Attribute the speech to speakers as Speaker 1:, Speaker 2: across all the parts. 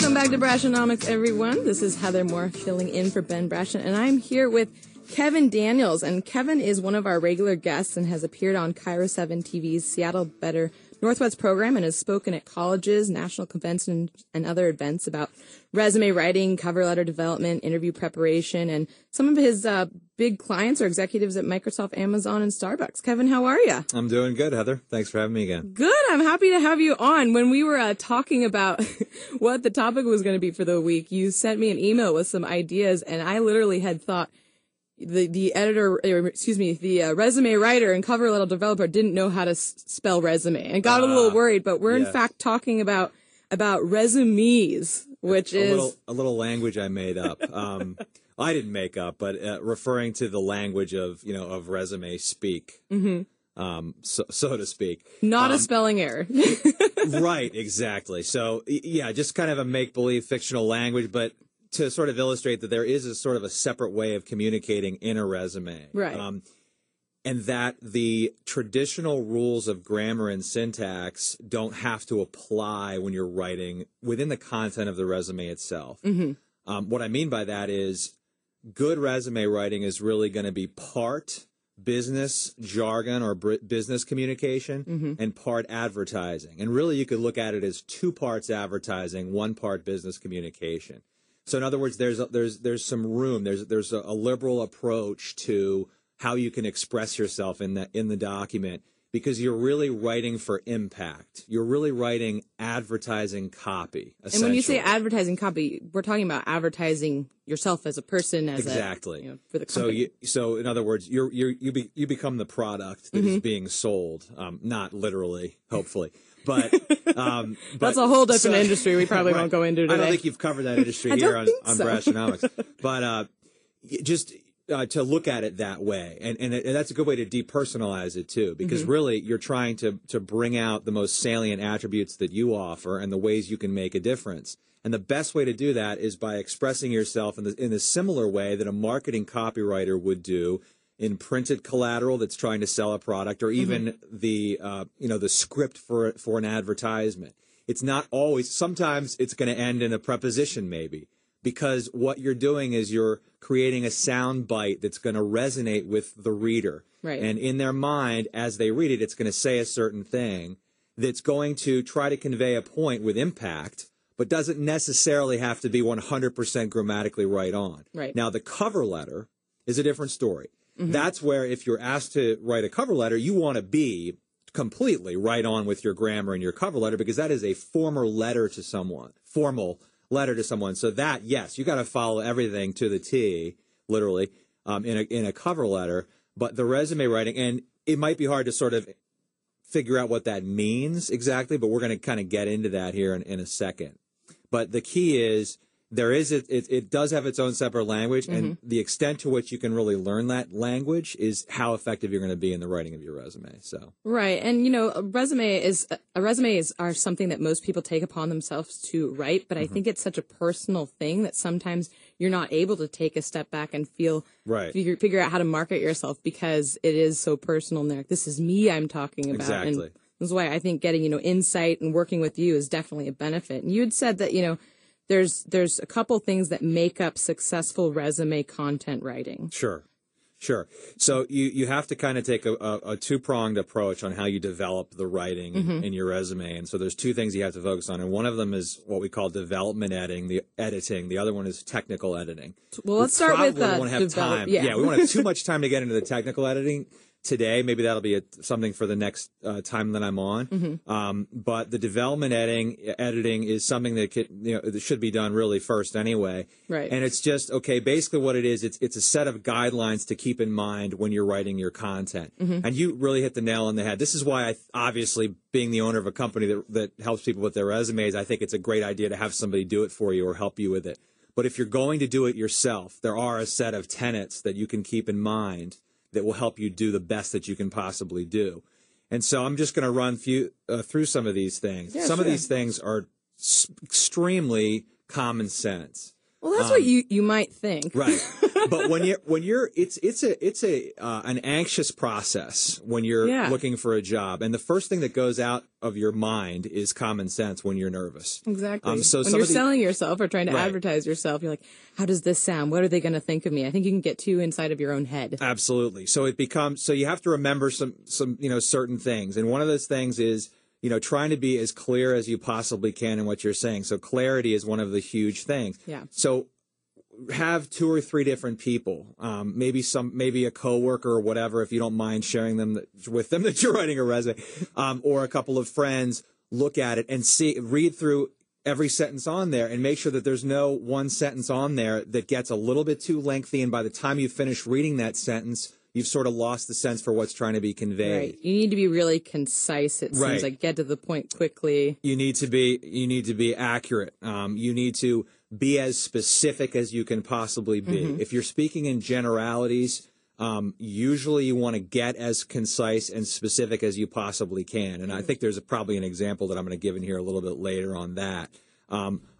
Speaker 1: Welcome back to Brashenomics, everyone. This is Heather Moore filling in for Ben Brashen, and I'm here with Kevin Daniels. And Kevin is one of our regular guests and has appeared on Cairo 7 TV's Seattle Better Northwest program and has spoken at colleges, national conventions, and other events about resume writing, cover letter development, interview preparation, and some of his big clients are executives at Microsoft, Amazon, and Starbucks. Kevin, how are you?
Speaker 2: I'm doing good, Heather. Thanks for having me again.
Speaker 1: Good. I'm happy to have you on. When we were talking about what the topic was going to be for the week, you sent me an email with some ideas, and I literally had thought the editor, or excuse me, the resume writer and cover letter developer didn't know how to spell resume, and got a little worried. But we're in fact talking about resumes, which is
Speaker 2: a little language I made up. I didn't make up, but referring to the language of resume speak, so to speak.
Speaker 1: Not a spelling error.
Speaker 2: Right, exactly. So yeah, just kind of a make-believe fictional language, but to sort of illustrate that there is a sort of a separate way of communicating in a resume.
Speaker 1: Right.
Speaker 2: And that the traditional rules of grammar and syntax don't have to apply when you're writing within the content of the resume itself. What I mean by that is good resume writing is really going to be part business jargon or business communication and part advertising. And really you could look at it as 2 parts advertising, 1 part business communication. So in other words, there's some room. There's a liberal approach to how you can express yourself in the document, because you're really writing for impact. You're really writing advertising copy.
Speaker 1: And when you say advertising copy, we're talking about advertising yourself as a person, as
Speaker 2: exactly
Speaker 1: for the company.
Speaker 2: So in other words, you become the product that is being sold, not literally, hopefully. But
Speaker 1: that's a whole different industry we probably won't go into today.
Speaker 2: I don't think you've covered that industry here on Brashenomics. But just to look at it that way, and that's a good way to depersonalize it too, because really you're trying to bring out the most salient attributes that you offer and the ways you can make a difference. And the best way to do that is by expressing yourself in a similar way that a marketing copywriter would do in printed collateral that's trying to sell a product, or even the script for an advertisement. It's not always. Sometimes it's going to end in a preposition, maybe, because what you're doing is you're creating a sound bite that's going to resonate with the reader.
Speaker 1: Right. And
Speaker 2: in their mind, as they read it, it's going to say a certain thing that's going to try to convey a point with impact, but doesn't necessarily have to be 100% grammatically right on.
Speaker 1: Right.
Speaker 2: Now, the cover letter is a different story. That's where if you're asked to write a cover letter, you want to be completely right on with your grammar in your cover letter, because that is a formal letter to someone. So that, yes, you got to follow everything to the T, literally, in a cover letter. But the resume writing, and it might be hard to sort of figure out what that means exactly, but we're going to kind of get into that here in a second. But the key is it does have its own separate language, and the extent to which you can really learn that language is how effective you're going to be in the writing of your resume. So
Speaker 1: right, and resumes are something that most people take upon themselves to write, but I think it's such a personal thing that sometimes you're not able to take a step back and figure out how to market yourself, because it is so personal. And this is me I'm talking about.
Speaker 2: Exactly.
Speaker 1: And this is why I think getting insight and working with you is definitely a benefit. And you had said that there's a couple things that make up successful resume content writing.
Speaker 2: Sure. So you have to kind of take a two-pronged approach on how you develop the writing in your resume. And so there's 2 things you have to focus on. And one of them is what we call development editing. The other one is technical editing.
Speaker 1: Well, let's start with
Speaker 2: we won't have time. Yeah, we won't have too much time to get into the technical editing today. Maybe that'll be something for the next time that I'm on. But the development editing is something that that should be done really first anyway.
Speaker 1: Right.
Speaker 2: And it's just, basically what it is, it's a set of guidelines to keep in mind when you're writing your content. And you really hit the nail on the head. This is why obviously being the owner of a company that helps people with their resumes, I think it's a great idea to have somebody do it for you or help you with it. But if you're going to do it yourself, there are a set of tenets that you can keep in mind that will help you do the best that you can possibly do. And so I'm just going to run through some of these things.
Speaker 1: Yeah,
Speaker 2: some of these things are extremely common sense.
Speaker 1: Well, that's what you might think.
Speaker 2: Right. but it's an anxious process when you're looking for a job, and the first thing that goes out of your mind is common sense when you're nervous.
Speaker 1: Exactly. So when you're selling yourself or trying to advertise yourself, you're like, how does this sound? What are they going to think of me? I think you can get too inside of your own head.
Speaker 2: Absolutely. So you have to remember some certain things, and one of those things is trying to be as clear as you possibly can in what you're saying. So clarity is one of the huge things.
Speaker 1: Yeah.
Speaker 2: So have 2 or 3 different people, maybe a coworker or whatever, if you don't mind sharing them with them that you're writing a resume, or a couple of friends, look at it and read through every sentence on there and make sure that there's no one sentence on there that gets a little bit too lengthy. And by the time you finish reading that sentence, you've sort of lost the sense for what's trying to be conveyed.
Speaker 1: Right. You need to be really concise. It seems like get to the point quickly.
Speaker 2: You need to be accurate. You need to be as specific as you can possibly be. Mm-hmm. If you're speaking in generalities, usually you want to get as concise and specific as you possibly can. And I think there's probably an example that I'm going to give in here a little bit later on that.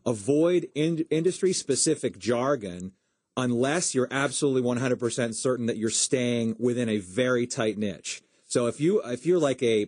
Speaker 2: Avoid industry-specific jargon unless you're absolutely 100% certain that you're staying within a very tight niche. So if you're like a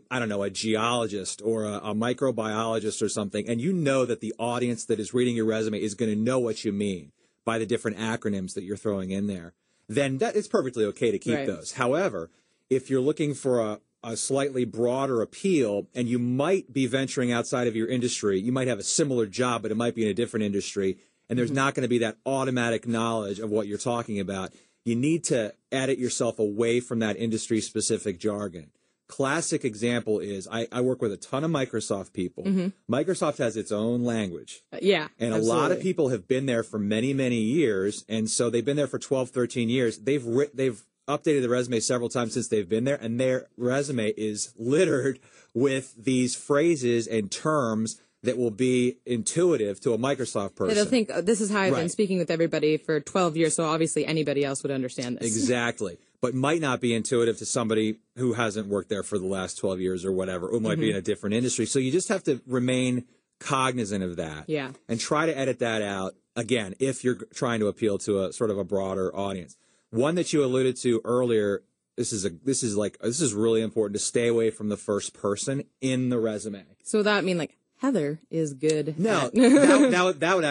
Speaker 2: geologist or a microbiologist or something, and you know that the audience that is reading your resume is going to know what you mean by the different acronyms that you're throwing in there, then that it's perfectly okay to keep those. However, if you're looking for a slightly broader appeal and you might be venturing outside of your industry, you might have a similar job, but it might be in a different industry, and there's not going to be that automatic knowledge of what you're talking about. You need to edit yourself away from that industry-specific jargon. Classic example is I work with a ton of Microsoft people. Mm-hmm. Microsoft has its own language.
Speaker 1: And
Speaker 2: absolutely. A lot of people have been there for many, many years, and so they've been there for 12, 13 years. They've updated the resume several times since they've been there, and their resume is littered with these phrases and terms that will be intuitive to a Microsoft person.
Speaker 1: They'll think, this is how I've been speaking with everybody for 12 years, so obviously anybody else would understand this.
Speaker 2: Exactly. But might not be intuitive to somebody who hasn't worked there for the last 12 years or whatever, or might be in a different industry. So you just have to remain cognizant of that.
Speaker 1: Yeah.
Speaker 2: And try to edit that out, again, if you're trying to appeal to a sort of a broader audience. One that you alluded to earlier, this is really important, to stay away from the first person in the resume.
Speaker 1: So that mean like Heather is good.
Speaker 2: No, that would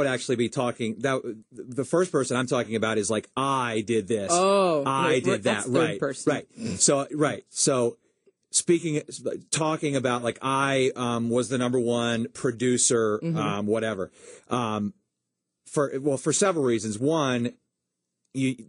Speaker 2: actually be talking. The first person I'm talking about is like, I did this.
Speaker 1: Oh,
Speaker 2: I did that.
Speaker 1: That's third person.
Speaker 2: Right. So talking about like I was the number one producer, whatever. For several reasons. One,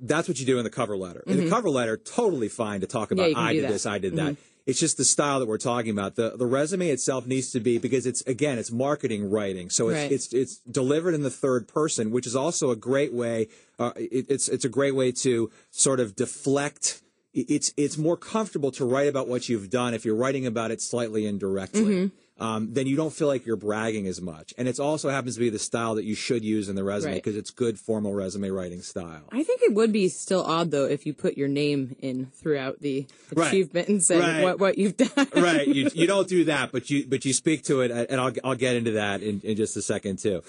Speaker 2: that's what you do in the cover letter. In the cover letter, totally fine to talk about I did this, I did that. It's just the style that we're talking about. The resume itself needs to be, because it's marketing writing. So it's delivered in the third person, which is also a great way. It's a great way to sort of deflect. It's more comfortable to write about what you've done if you're writing about it slightly indirectly. Then you don't feel like you're bragging as much. And it also happens to be the style that you should use in the resume, because it's good formal resume writing style.
Speaker 1: I think it would be still odd, though, if you put your name in throughout the achievement and said what you've done.
Speaker 2: Right. You don't do that, but you speak to it, and I'll get into that in just a second, too.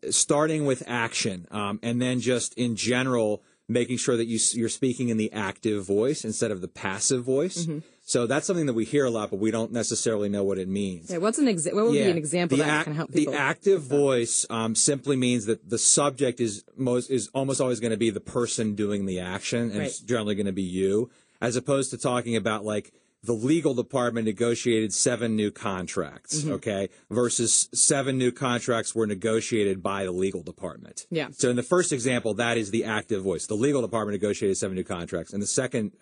Speaker 2: Starting with action, and then just in general, making sure that you're speaking in the active voice instead of the passive voice. So that's something that we hear a lot, but we don't necessarily know what it means.
Speaker 1: Yeah, what would be an example that can help people?
Speaker 2: The active voice simply means that the subject is almost always going to be the person doing the action, and it's generally going to be you, as opposed to talking about like the legal department negotiated 7 new contracts, okay, versus 7 new contracts were negotiated by the legal department.
Speaker 1: Yeah.
Speaker 2: So in the first example, that is the active voice. The legal department negotiated 7 new contracts. And the second,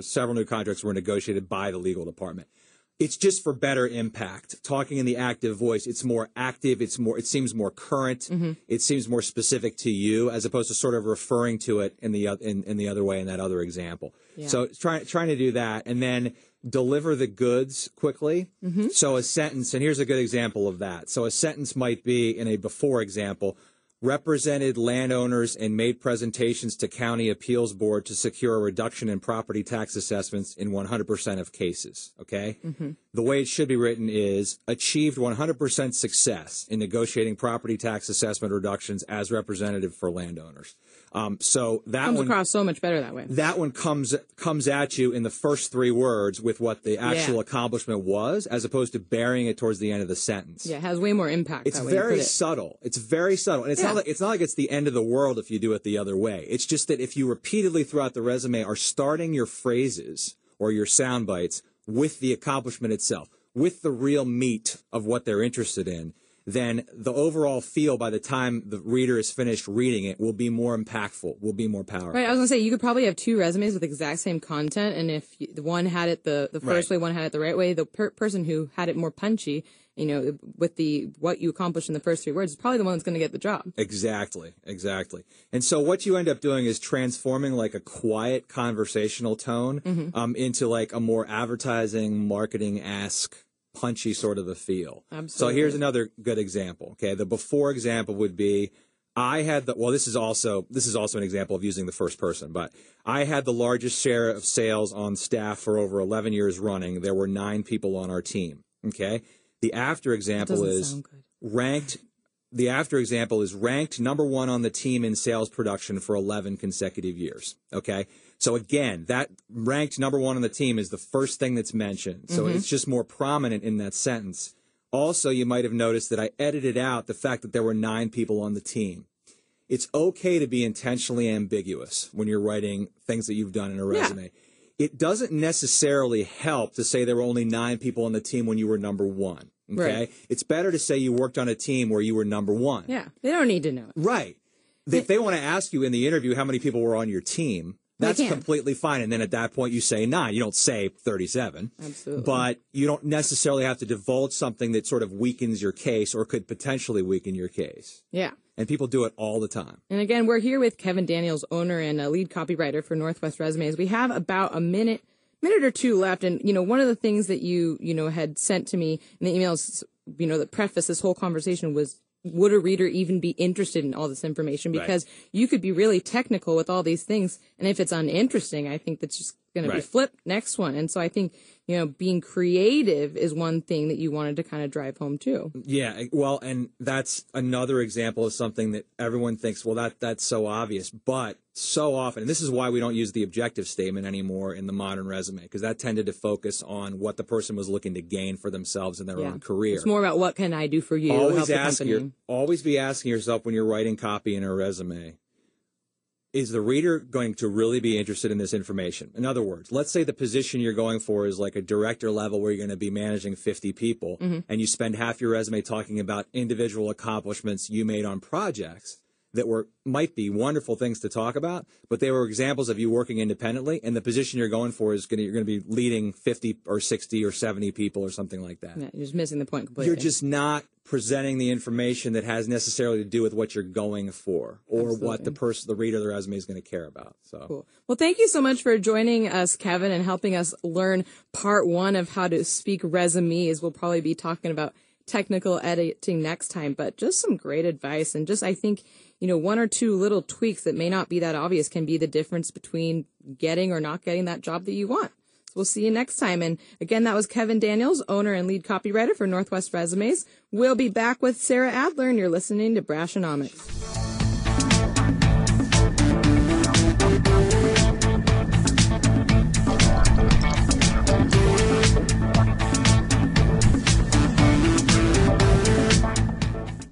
Speaker 2: several new contracts were negotiated by the legal department. It's just for better impact. Talking in the active voice, it's more active. It seems more current. It seems more specific to you, as opposed to sort of referring to it in the other way in that other example. Yeah. So trying to do that, and then deliver the goods quickly. So a sentence, and here's a good example of that. So a sentence might be, in a before example, represented landowners and made presentations to county appeals board to secure a reduction in property tax assessments in 100% of cases. Okay. The way it should be written is achieved 100% success in negotiating property tax assessment reductions as representative for landowners. So that
Speaker 1: comes across so much better that way.
Speaker 2: That one comes at you in the first 3 words with what the actual accomplishment was, as opposed to burying it towards the end of the sentence.
Speaker 1: Yeah, it has way more impact.
Speaker 2: It's very subtle. It's very subtle, and it's not like it's the end of the world if you do it the other way. It's just that if you repeatedly throughout the resume are starting your phrases or your sound bites with the accomplishment itself, with the real meat of what they're interested in, then the overall feel by the time the reader is finished reading it will be more impactful, will be more powerful.
Speaker 1: Right. I was going to say, you could probably have 2 resumes with the exact same content, and if the one had it the first way, one had it the right way, the person who had it more punchy, with what you accomplished in the first 3 words is probably the one that's going to get the job.
Speaker 2: Exactly. And so what you end up doing is transforming like a quiet conversational tone into like a more advertising, marketing-esque, punchy sort of a feel.
Speaker 1: Absolutely.
Speaker 2: So here's another good example. Okay, the before example would be, this is also an example of using the first person, but I had the largest share of sales on staff for over 11 years running. There were 9 people on our team. Okay, the after example is ranked. The after example is ranked number 1 on the team in sales production for 11 consecutive years. Okay. So again, that ranked number 1 on the team is the first thing that's mentioned. So it's just more prominent in that sentence. Also, you might have noticed that I edited out the fact that there were 9 people on the team. It's okay to be intentionally ambiguous when you're writing things that you've done in a resume. Yeah. It doesn't necessarily help to say there were only 9 people on the team when you were number 1. Okay. Right. It's better to say you worked on a team where you were number 1.
Speaker 1: Yeah. They don't need to know it.
Speaker 2: Right. If they want to ask you in the interview how many people were on your team, that's completely fine. And then at that point, you say 9. You don't say 37.
Speaker 1: Absolutely.
Speaker 2: But you don't necessarily have to divulge something that sort of weakens your case or could potentially weaken your case.
Speaker 1: Yeah.
Speaker 2: And people do it all the time.
Speaker 1: And again, we're here with Kevin Daniels, owner and a lead copywriter for Northwest Resumes. We have about a minute or 2 left. And, one of the things that you had sent to me in the emails, that preface this whole conversation was, would a reader even be interested in all this information? Because you could be really technical with all these things. And if it's uninteresting, I think that's just going to be flipped. Next one. And so I think, being creative is one thing that you wanted to kind of drive home too.
Speaker 2: Yeah. Well, and that's another example of something that everyone thinks, well, that's so obvious. But so often, and this is why we don't use the objective statement anymore in the modern resume, because that tended to focus on what the person was looking to gain for themselves in their own career.
Speaker 1: It's more about what can I do for you?
Speaker 2: Always be asking yourself when you're writing copy in a resume, is the reader going to really be interested in this information? In other words, let's say the position you're going for is like a director level where you're going to be managing 50 people, and you spend half your resume talking about individual accomplishments you made on projects that might be wonderful things to talk about, but they were examples of you working independently, and the position you're going for is you're going to be leading 50 or 60 or 70 people or something like that.
Speaker 1: Yeah, you're just missing the point completely.
Speaker 2: You're just not presenting the information that has necessarily to do with what you're going for or what the reader of the resume is going to care about. So
Speaker 1: cool. Well, thank you so much for joining us, Kevin, and helping us learn part 1 of how to speak resumes. We'll probably be talking about technical editing next time, but just some great advice. And I think, 1 or 2 little tweaks that may not be that obvious can be the difference between getting or not getting that job that you want. So we'll see you next time. And again, that was Kevin Daniels, owner and lead copywriter for Northwest Resumes. We'll be back with Sarah Adler, and you're listening to Brashenomics.